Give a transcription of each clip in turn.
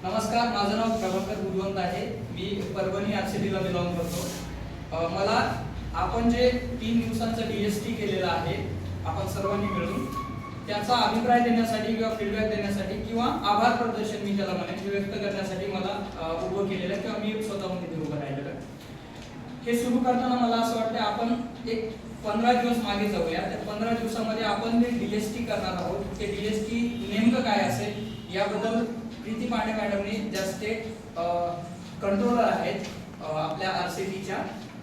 नमस्कार, माझं नाव प्रभाकर बुधवंत आहे. मी परभणी आरसीटीला बिलॉंग करतो. मला आपण जे 3 दिवसांचं डीएसटी केलेलं आहे आपण सर्वांनी मिळून त्याचा अभिप्राय देण्यासाठी किंवा फीडबॅक देण्यासाठी किंवा आभार प्रदर्शन मी त्याला म्हणेन हे व्यक्त करण्यासाठी मला उभं केलेलं किंवा मी स्वतःहून तिथे उभं राहिलेलं. हे सुरू करताना मला असं वाटतं आपण एक 15 दिवस मागे जाऊया. त्या 15 दिवसामध्ये आपण जे डीएसटी करणार आहोत ते डीएसटी नेमकं काय असेल याबद्दल प्रीती पांडे मॅडमनी जास्त कंट्रोलर आहेत आपल्या आरसीटीच्या,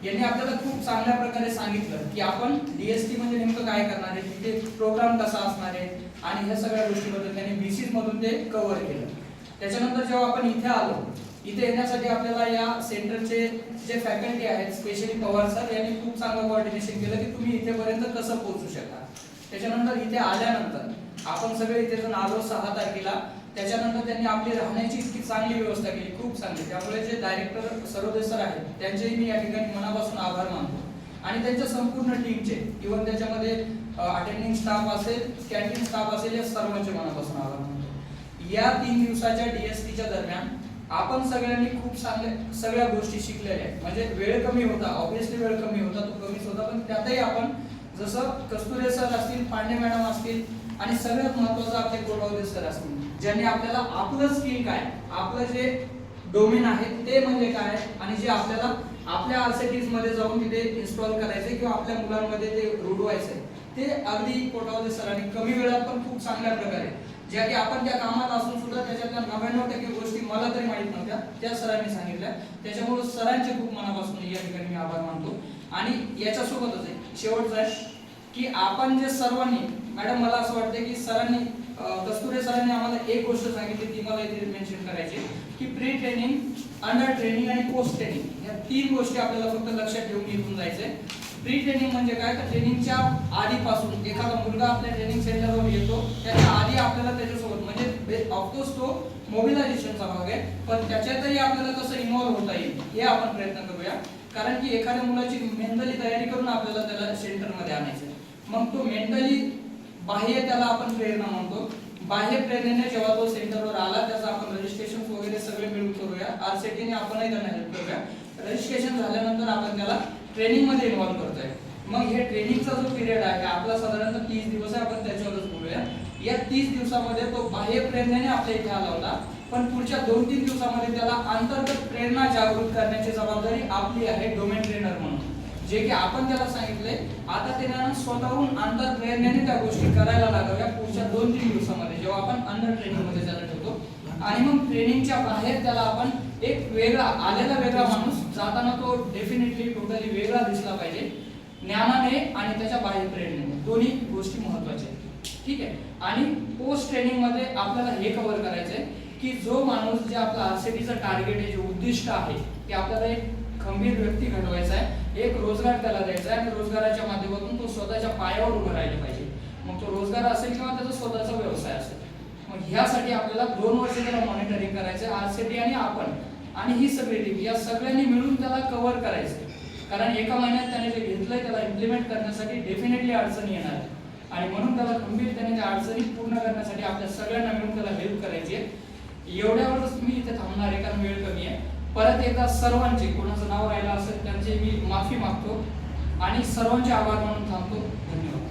यांनी आपल्याला खूप चांगल्या प्रकारे सांगितलं की आपण डीएसटी म्हणजे नेमकं काय करणार आहे, तिथे प्रोग्राम कसा असणार आहे आणि ह्या सगळ्या गोष्टीबद्दल त्यांनी बीसीस मधून ते कव्हर केलं. त्याच्यानंतर जेव्हा आपण इथे आलो, इथे येण्यासाठी आपल्याला या सेंटरचे जे फॅकल्टी आहेत स्पेशली पवार सर यांनी खूप चांगलं कोऑर्डिनेशन केलं की तुम्ही इथेपर्यंत कसं पोहोचू शकता. त्याच्यानंतर इथे आल्यानंतर आपण सगळे इथे जण आलो 6 तारखेला. त्याच्यानंतर त्यांनी आपली राहण्याची इतकी चांगली व्यवस्था केली, खूप चांगली. त्यामुळे जे डायरेक्टर सरोदे सर आहेत त्यांचेही मी या ठिकाणी मनापासून आभार मानतो आणि त्यांच्या संपूर्ण टीमचे, इव्हन त्याच्यामध्ये अटेंडिंग स्टाफ असेल, कॅन्टीन स्टाफ असेल, या सर्वांचे मनापासून आभार मानतो. या 3 दिवसाच्या डीएसटीच्या दरम्यान आपण सगळ्यांनी खूप सगळ्या गोष्टी शिकलेल्या आहेत. म्हणजे वेळ कमी होता, ऑब्विसली वेळ कमी होता, तो कमीच होता, पण त्यातही आपण जसं कस्तुरे सर असतील, पांडे मॅडम असतील आणि सगळ्यात महत्त्वाचं आपले गोडवदे सर असतील ज्यांनी आपल्याला आपलं स्किल काय, आपलं जे डोमेन आहे ते म्हणजे काय आणि जे आपल्याला आपल्या आरसीटीज मध्ये जाऊन तिथे इन्स्टॉल करायचे किंवा आपल्या मुलांमध्ये ते रुढवायचे ते अगदी कोटावदे सरांनी कमी वेळात पण खूप चांगल्या प्रकारे, ज्या की आपण त्या कामात असून सुद्धा त्याच्यातल्या 99% गोष्टी मला तरी माहित नव्हत्या त्या सरांनी सांगितल्या. त्याच्यामुळे सरांचे खूप मनापासून या ठिकाणी मी आभार मानतो. आणि याच्यासोबतच शेवटचं आहे की आपण जे सर्वांनी, मॅडम मला असं वाटतं की सरांनी कस्तुरे सरांनी आम्हाला एक गोष्ट सांगितली ती मला इथे मेन्शन करायची की प्री ट्रेनिंग, अंडर ट्रेनिंग आणि पोस्ट ट्रेनिंग या 3 गोष्टी आपल्याला फक्त लक्षात ठेवून इथून जायचंय. प्री ट्रेनिंग म्हणजे काय, तर ट्रेनिंगच्या आधीपासून एखादा मुलगा आपल्या ट्रेनिंग सेंटरवर येतो त्याच्या आधी आपल्याला त्याच्यासोबत म्हणजे ऑफकोर्स तो मोबिलायझेशनचा भाग आहे, पण त्याच्यातही आपल्याला कसं इन्व्हॉल्व होता येईल हे आपण प्रयत्न करूया. कारण की एखाद्या मुलाची मेंटली तयारी करून आपल्याला त्याला सेंटरमध्ये आणायचं. मग तो मेंटली बाह्य त्याला आपण प्रेरणा म्हणतो. बाह्य प्रेरणेने जेव्हा तो सेंटरवर आला त्याचा आपण रजिस्ट्रेशन वगैरे सगळे मिळून करूया. आरसीटीने आपणही त्यांना हेल्प करूया. रजिस्ट्रेशन झाल्यानंतर आपण त्याला ट्रेनिंग मध्ये इन्व्हॉल्व करतोय. मग हे ट्रेनिंगचा जो पिरियड आहे आपला साधारणतः 30 दिवस आहे, आपण त्याच्यावरच बोलूया. या 30 दिवसामध्ये तो बाह्य प्रेरणेने आपल्या इथे आला होता, पण पुढच्या 2-3 दिवसामध्ये त्याला अंतर्गत प्रेरणा जागृत करण्याची जबाबदारी आपली आहे डोमेन ट्रेनर म्हणून. जे की आपण त्याला सांगितले आता त्याला स्वतःहून अंतर प्रेरणेने त्या गोष्टी करायला लागाव्या पुढच्या 2-3 दिवसामध्ये जेव्हा आपण अंडर ट्रेनिंग मध्ये त्याला ठेवतो. आणि मग ट्रेनिंगच्या बाहेर त्याला आपण एक वेगळा आलेला वेगळा माणूस जाताना तो डेफिनेटली टोटली वेगळा दिसला पाहिजे, ज्ञानाने आणि त्याच्या बाह्य प्रेरणेने. दोन्ही गोष्टी महत्त्वाच्या आहेत, ठीक आहे. आणि पोस्ट ट्रेनिंग मध्ये आपल्याला हे कव्हर करायचंय की जो माणूस जे आपला आरसीटीचं टार्गेट आहे, जे उद्दिष्ट आहे की आपल्याला एक खंबीर व्यक्ती घडवायचा आहे, एक रोजगार त्याला द्यायचा आहे आणि रोजगाराच्या माध्यमातून तो स्वतःच्या पायावर उभं राहिला पाहिजे. मग तो रोजगार असेल किंवा त्याचा स्वतःचा व्यवसाय असेल. मग ह्यासाठी आपल्याला 2 वर्ष त्याला मॉनिटरिंग करायचं आरसीटी आणि आपण आणि ही सगळी टीम या सगळ्यांनी मिळून त्याला कव्हर करायचं. कारण एका महिन्यात त्याने जे घेतलंय त्याला इम्प्लिमेंट करण्यासाठी डेफिनेटली अडचणी येणार आहे आणि म्हणून त्याला खंबीरपणे त्या अडचणी पूर्ण करण्यासाठी आपल्या सगळ्यांना मिळून त्याला हेल्प करायची आहे. एवढ्यावरच मी इथे थांबणार आहे कारण वेळ कमी आहे. परत एकदा सर्वांचे, कोणाचं नाव राहिलं असेल त्यांचे मी माफी मागतो आणि सर्वांचे आभार मानून थांबतो. धन्यवाद.